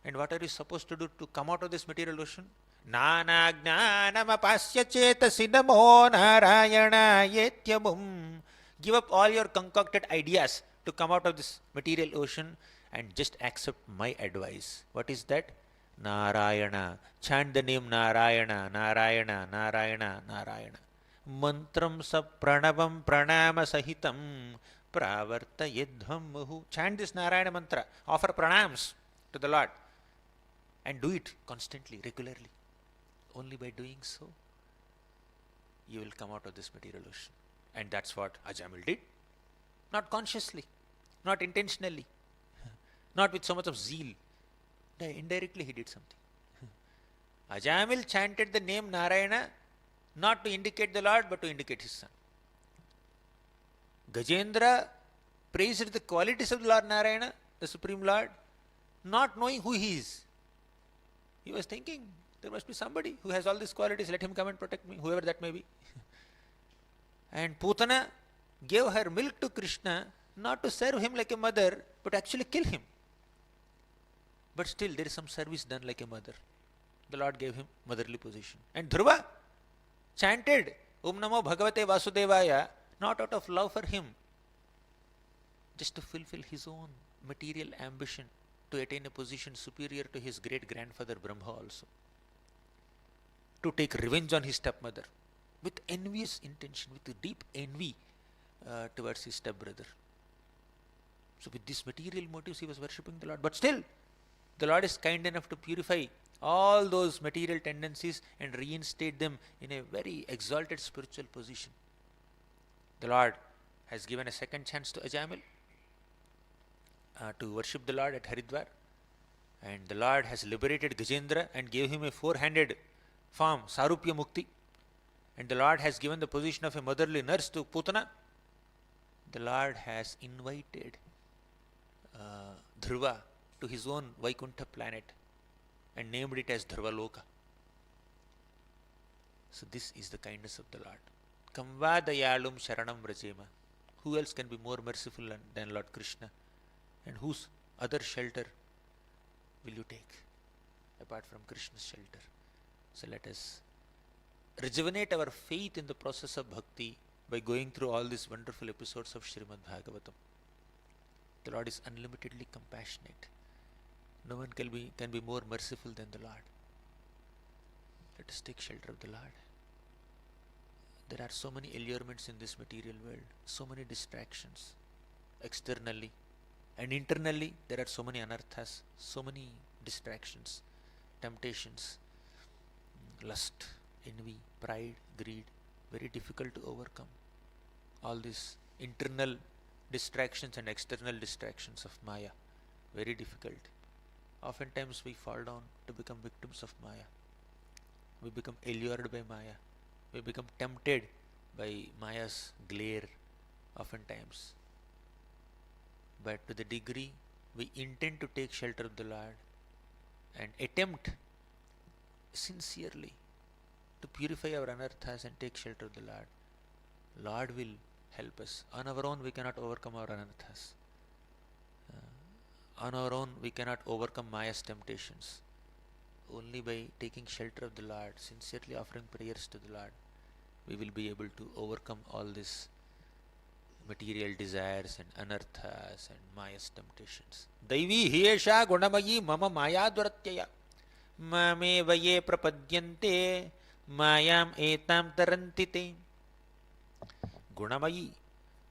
And what are you supposed to do to come out of this material ocean? Nana jnanamapasya chetasi namo narayanayetyamum. Give up all your concocted ideas to come out of this material ocean and just accept my advice. What is that? Narayana. Chant the name Narayana, Narayana, Narayana, Narayana. Mantram sa pranavam pranama sahitam pravartayedhvam muhu. Chant this Narayana mantra. Offer pranams to the Lord. And do it constantly, regularly. Only by doing so, you will come out of this material ocean. And that's what Ajamil did. Not consciously, not intentionally, not with so much of zeal. Indirectly he did something. Ajamil chanted the name Narayana not to indicate the Lord but to indicate his son. Gajendra praised the qualities of the Lord Narayana, the Supreme Lord, not knowing who he is. He was thinking, there must be somebody who has all these qualities, let him come and protect me, whoever that may be. And Putana gave her milk to Krishna not to serve him like a mother, but actually kill him. But still there is some service done like a mother. The Lord gave him motherly position. And Dhruva chanted Om Namo Bhagavate Vasudevaya not out of love for him, just to fulfill his own material ambition to attain a position superior to his great-grandfather Brahma also. To take revenge on his stepmother with envious intention, with a deep envy towards his stepbrother. So with these material motives he was worshipping the Lord. But still, the Lord is kind enough to purify all those material tendencies and reinstate them in a very exalted spiritual position. The Lord has given a second chance to Ajamil to worship the Lord at Haridwar. And the Lord has liberated Gajendra and gave him a four-handed form, Sarupya Mukti. And the Lord has given the position of a motherly nurse to Putana. The Lord has invited Dhruva to his own Vaikuntha planet and named it as Dhruvaloka. So this is the kindness of the Lord. Kamva dayalum sharanam vrajema. Who else can be more merciful than Lord Krishna? And whose other shelter will you take apart from Krishna's shelter? So let us rejuvenate our faith in the process of bhakti by going through all these wonderful episodes of Srimad Bhagavatam. The Lord is unlimitedly compassionate. No one can be more merciful than the Lord. Let us take shelter of the Lord. There are so many allurements in this material world, so many distractions. externally, and internally there are so many anarthas, so many distractions, temptations, lust, envy, pride, greed, very difficult to overcome. All these internal distractions and external distractions of Maya, very difficult. Oftentimes we fall down to become victims of Maya. We become allured by Maya. We become tempted by Maya's glare oftentimes. But to the degree we intend to take shelter of the Lord and attempt sincerely to purify our anarthas and take shelter of the Lord will help us. On our own we cannot overcome our anarthas. On our own we cannot overcome Maya's temptations. Only by taking shelter of the Lord, sincerely offering prayers to the Lord, we will be able to overcome all these material desires and anarthas and Maya's temptations. Daivi hiesha gunamayi mama maya duratyaya mame vaye prapadyante mayam etam tarantite. Gunamayi,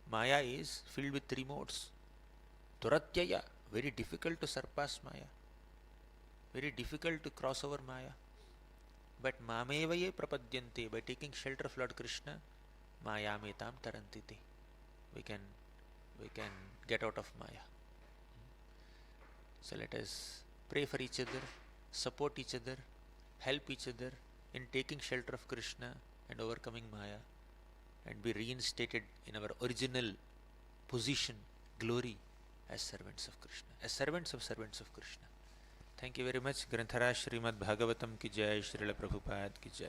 Maya is filled with three modes. Duratyaya, very difficult to surpass Maya, very difficult to cross over Maya. But mamevaye prapadyante, by taking shelter of Lord Krishna, mayametam tarantite, we can get out of Maya. So let us pray for each other, support each other, help each other in taking shelter of Krishna and overcoming Maya, and be reinstated in our original position, glory, as servants of Krishna, as servants of Krishna. Thank you very much. Granthara Srimad Bhagavatam ki jai, Srila Prabhupada ki jai.